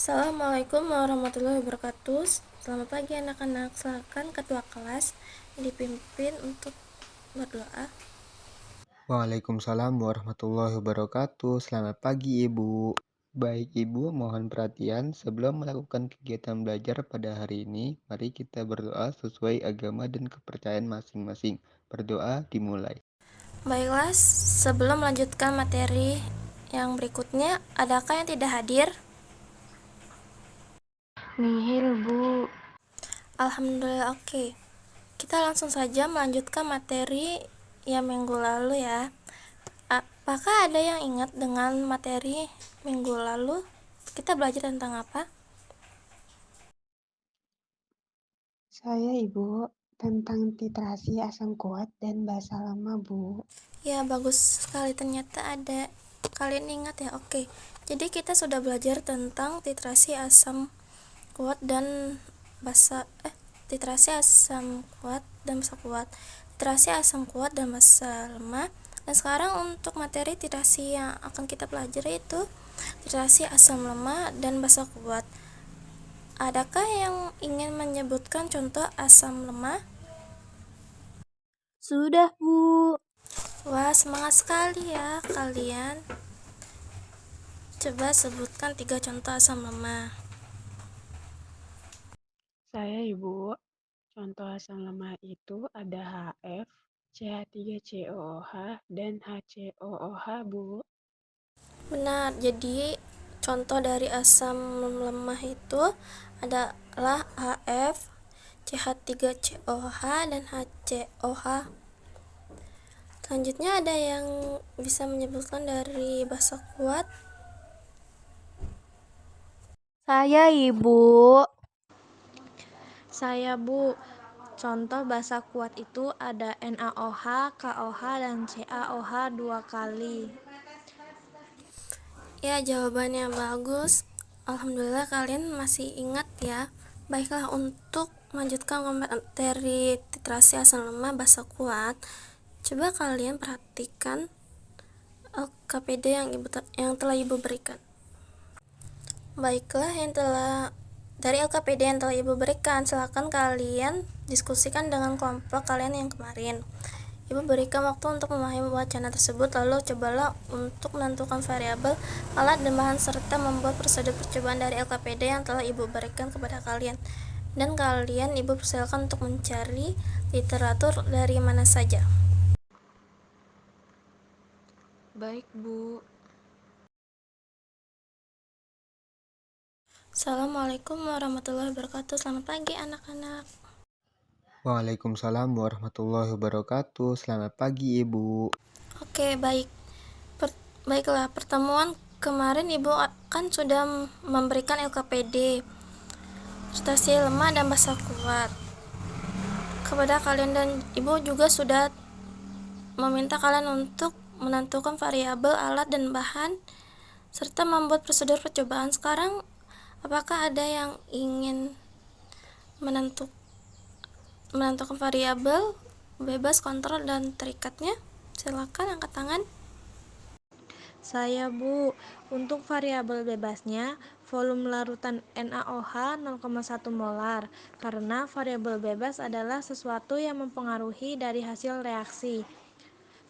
Assalamualaikum warahmatullahi wabarakatuh. Selamat pagi anak-anak. Silakan ketua kelas dipimpin untuk berdoa. Waalaikumsalam warahmatullahi wabarakatuh. Selamat pagi, Ibu. Baik, Ibu, mohon perhatian. Sebelum melakukan kegiatan belajar pada hari ini, mari kita berdoa sesuai agama dan kepercayaan masing-masing. Berdoa dimulai. Baiklah, sebelum melanjutkan materi yang berikutnya, adakah yang tidak hadir? Nihil, Bu. Alhamdulillah, oke. Kita langsung saja melanjutkan materi yang minggu lalu ya. Apakah ada yang ingat dengan materi minggu lalu? Kita belajar tentang apa? Saya, Ibu, tentang titrasi asam kuat dan basa lama, Bu. Ya, bagus sekali, ternyata ada kalian ingat ya. Oke, jadi kita sudah belajar tentang titrasi asam kuat dan titrasi asam kuat dan basa kuat, titrasi asam kuat dan basa lemah. Dan sekarang untuk materi titrasi yang akan kita pelajari itu titrasi asam lemah dan basa kuat. Adakah yang ingin menyebutkan contoh asam lemah? Sudah, Bu. Wah, semangat sekali ya kalian. Coba sebutkan 3 contoh asam lemah. Saya, Ibu, contoh asam lemah itu ada HF, CH3COOH, dan HCOOH, Bu. Benar, jadi contoh dari asam lemah itu adalah HF, CH3COH, dan HCOH. Selanjutnya ada yang bisa menyebutkan dari basa kuat? Saya, Ibu. Saya, Bu. Contoh basa kuat itu ada NaOH, KOH, dan CaOH 2 kali. Ya, jawabannya bagus. Alhamdulillah kalian masih ingat ya. Baiklah, untuk melanjutkan materi titrasi asam lemah basa kuat, coba kalian perhatikan LKPD yang telah Ibu berikan. Baiklah, dari LKPD yang telah Ibu berikan, silakan kalian diskusikan dengan kelompok kalian yang kemarin. Ibu berikan waktu untuk memahami wacana tersebut, lalu cobalah untuk menentukan variabel, alat, dan bahan, serta membuat prosedur percobaan dari LKPD yang telah Ibu berikan kepada kalian. Dan kalian Ibu persilakan untuk mencari literatur dari mana saja. Baik, Bu. Assalamualaikum warahmatullahi wabarakatuh. Selamat pagi anak-anak. Waalaikumsalam warahmatullahi wabarakatuh. Selamat pagi, Ibu. Oke, baiklah, pertemuan kemarin Ibu kan sudah memberikan LKPD, titrasi lemah dan basa kuat kepada kalian, dan Ibu juga sudah meminta kalian untuk menentukan variabel, alat, dan bahan, serta membuat prosedur percobaan. Sekarang, apakah ada yang ingin menentukan variabel, bebas, kontrol, dan terikatnya? Silakan angkat tangan. Saya, Bu. Untuk variabel bebasnya, volume larutan NaOH 0,1 molar, karena variabel bebas adalah sesuatu yang mempengaruhi dari hasil reaksi.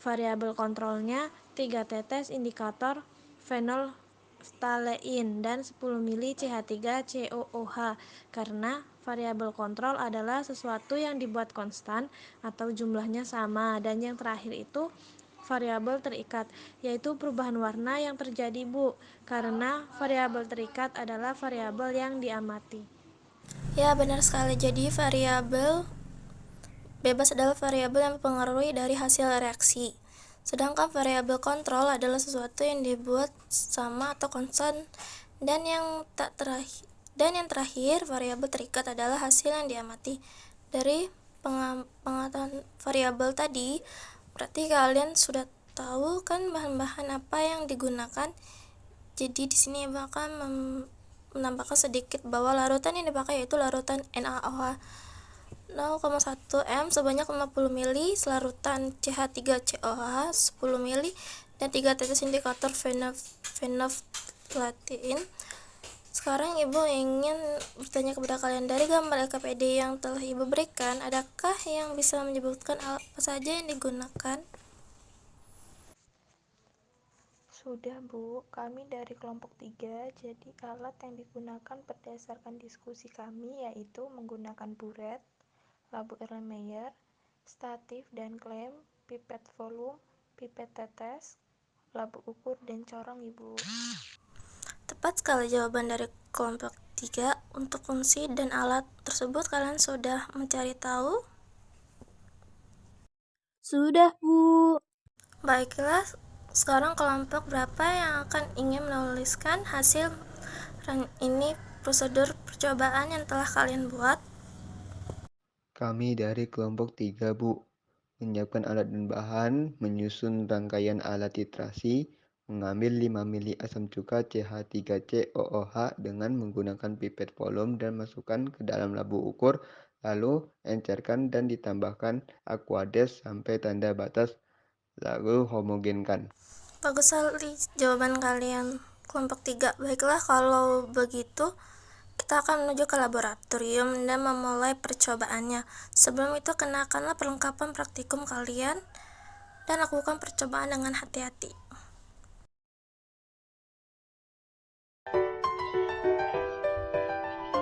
Variabel kontrolnya 3 tetes indikator phenolphthalein dan 10 mili CH3COOH, karena variabel kontrol adalah sesuatu yang dibuat konstan atau jumlahnya sama. Dan yang terakhir itu variabel terikat, yaitu perubahan warna yang terjadi, Bu, karena variabel terikat adalah variabel yang diamati. Ya, benar sekali. Jadi variabel bebas adalah variabel yang mempengaruhi dari hasil reaksi. Sedangkan variabel kontrol adalah sesuatu yang dibuat sama atau konstan. Dan yang terakhir, variabel terikat adalah hasil yang diamati. Dari pengetahuan variabel tadi, berarti kalian sudah tahu kan bahan-bahan apa yang digunakan. Jadi di sini Ibu akan menambahkan sedikit bahwa larutan yang dipakai yaitu larutan NaOH 0,1 m sebanyak 50 ml, larutan CH3COH 10 ml, dan 3 tetes indikator phenolphthalein Sekarang Ibu ingin bertanya kepada kalian, dari gambar LKPD yang telah Ibu berikan, adakah yang bisa menyebutkan apa saja yang digunakan? Sudah Bu, kami dari kelompok 3, jadi alat yang digunakan berdasarkan diskusi kami yaitu menggunakan buret, labu Erlenmeyer, statif dan klem, pipet volume, pipet tetes, labu ukur, dan corong Ibu. Tepat sekali jawaban dari kelompok 3. Untuk fungsi dan alat tersebut kalian sudah mencari tahu? Sudah, Bu. Baiklah, sekarang kelompok berapa yang akan ingin menuliskan hasil ini prosedur percobaan yang telah kalian buat? Kami dari kelompok 3, Bu. Menyiapkan alat dan bahan, menyusun rangkaian alat titrasi, mengambil 5 mili asam cuka CH3COOH dengan menggunakan pipet volume dan masukkan ke dalam labu ukur, lalu encerkan dan ditambahkan aqueous sampai tanda batas, lalu homogenkan. Bagus sekali jawaban kalian kelompok 3. Baiklah, kalau begitu kita akan menuju ke laboratorium dan memulai percobaannya. Sebelum itu kenakanlah perlengkapan praktikum kalian dan lakukan percobaan dengan hati-hati.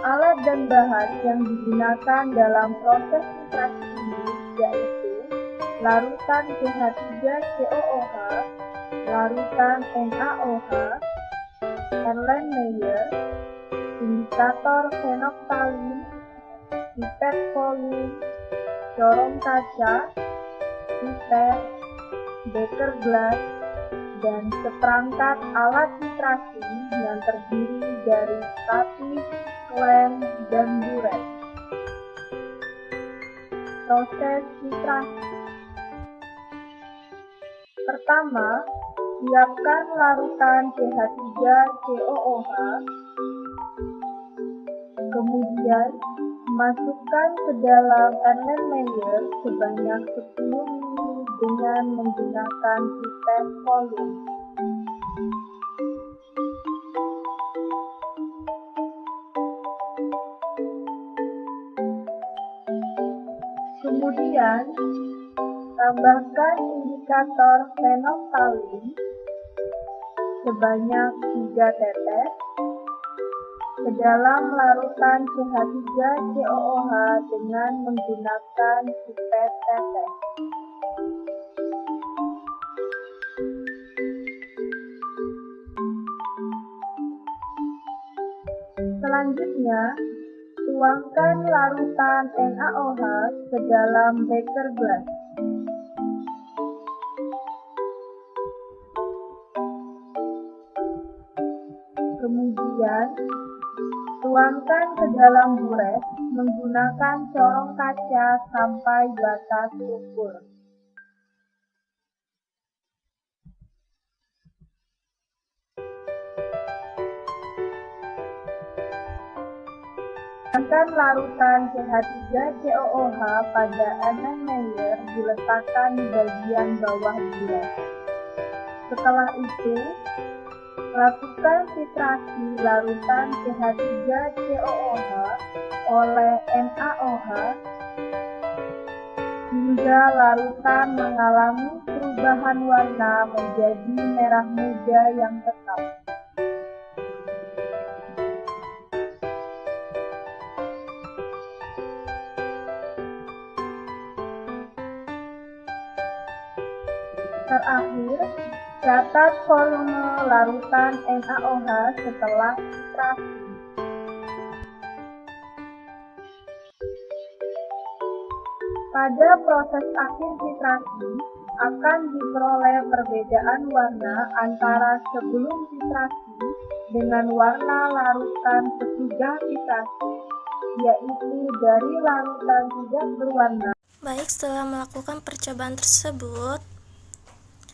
Alat dan bahan yang digunakan dalam proses filtrasi ini yaitu larutan CH3COOH, larutan NaOH, Erlenmeyer, indikator fenoktalin, pipet volume, corong kaca, pipet, beker gelas, dan seperangkat alat filtrasi yang terdiri dari statif, klem, dan buret. Proses filtrasi. Pertama, siapkan larutan CH3COOH. Kemudian, masukkan ke dalam Erlenmeyer sebanyak 10 ml dengan menggunakan pipet volume. Kemudian, tambahkan indikator fenoktalin sebanyak 3 tetes ke dalam larutan CH3COOH dengan menggunakan pipet tetes. Selanjutnya, tuangkan larutan NaOH ke dalam beker gelas. Kemudian, tuangkan ke dalam buret menggunakan corong kaca sampai batas ukur. Sedangkan larutan CH3COOH pada Erlenmeyer diletakkan di bagian bawah buret. Setelah itu, lakukan filtrasi larutan CH3COOH oleh NaOH hingga larutan mengalami perubahan warna menjadi merah muda yang tetap. Terakhir, catat volume larutan NaOH setelah filtrasi. Pada proses akhir filtrasi, akan diperoleh perbedaan warna antara sebelum filtrasi dengan warna larutan sesudah filtrasi, yaitu dari larutan tidak berwarna. Baik, setelah melakukan percobaan tersebut,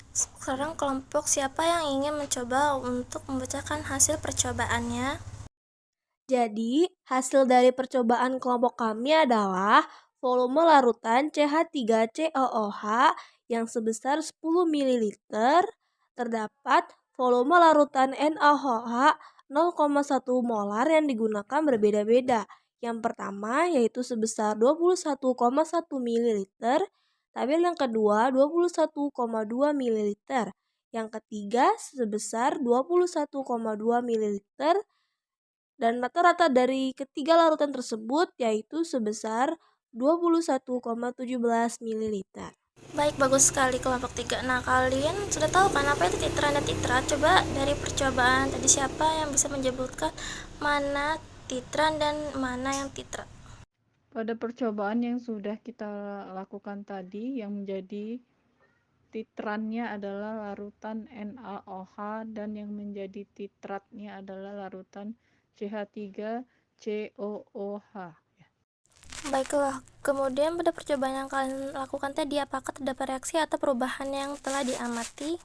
sekarang kelompok siapa yang ingin mencoba untuk membacakan hasil percobaannya? Jadi, hasil dari percobaan kelompok kami adalah volume larutan CH3COOH yang sebesar 10 ml, terdapat volume larutan NaOH 0,1 molar yang digunakan berbeda-beda. Yang pertama yaitu sebesar 21,1 ml, tabel yang kedua 21,2 ml, yang ketiga sebesar 21,2 ml, dan rata-rata dari ketiga larutan tersebut yaitu sebesar 21,17 ml. Baik, bagus sekali kelompok 3. Nah, kalian sudah tahu kan apa itu titran dan titrat? Coba dari percobaan tadi siapa yang bisa menyebutkan mana titran dan mana yang titrat? Pada percobaan yang sudah kita lakukan tadi, yang menjadi titrannya adalah larutan NaOH dan yang menjadi titratnya adalah larutan CH3COOH. Baiklah, kemudian pada percobaan yang kalian lakukan tadi, apakah terdapat reaksi atau perubahan yang telah diamati?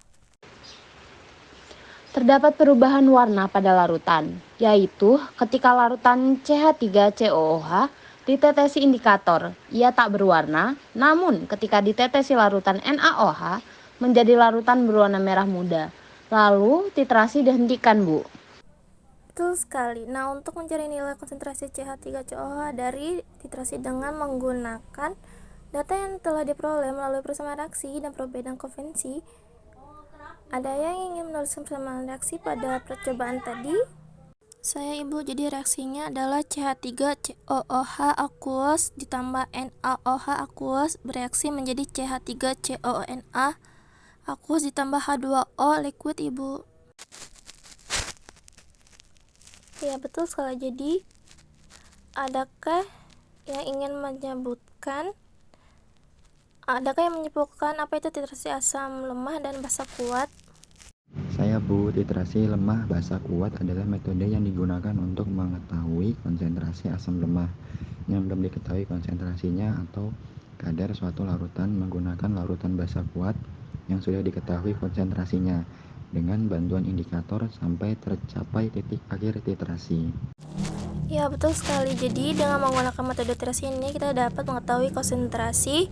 Terdapat perubahan warna pada larutan, yaitu ketika larutan CH3COOH ditetesi indikator, ia tak berwarna, namun ketika ditetesi larutan NaOH menjadi larutan berwarna merah muda. Lalu titrasi dihentikan, Bu. Betul sekali. Nah, untuk mencari nilai konsentrasi CH3COOH dari titrasi dengan menggunakan data yang telah diperoleh melalui persamaan reaksi dan perbedaan konvensi, ada yang ingin menuliskan persamaan reaksi pada percobaan tadi? Saya Ibu, jadi reaksinya adalah CH3COOH aqueous ditambah NaOH aqueous bereaksi menjadi CH3COONA aqueous ditambah H2O liquid, Ibu. Ya, betul sekali. Jadi, adakah yang menyebutkan apa itu titrasi asam lemah dan basa kuat? Saya Bu, titrasi lemah basa kuat adalah metode yang digunakan untuk mengetahui konsentrasi asam lemah yang belum diketahui konsentrasinya atau kadar suatu larutan menggunakan larutan basa kuat yang sudah diketahui konsentrasinya dengan bantuan indikator sampai tercapai titik akhir titrasi. Ya, betul sekali. Jadi, dengan menggunakan metode titrasi ini kita dapat mengetahui konsentrasi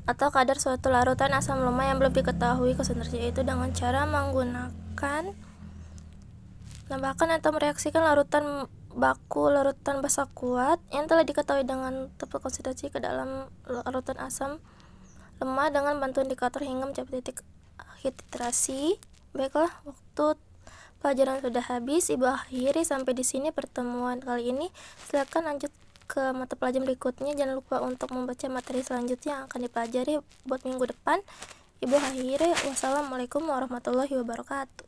atau kadar suatu larutan asam lemah yang belum diketahui konsentrasi itu dengan cara menggunakan menambahkan atau mereaksikan larutan baku larutan basa kuat yang telah diketahui dengan tepat konsentrasi ke dalam larutan asam lemah dengan bantuan indikator hingga mencapai titik akhir titrasi. Baiklah, waktu pelajaran sudah habis. Ibu akhiri sampai di sini pertemuan kali ini. Silakan lanjut ke mata pelajaran berikutnya. Jangan lupa untuk membaca materi selanjutnya yang akan dipelajari buat minggu depan. Ibu akhiri. Wassalamualaikum warahmatullahi wabarakatuh.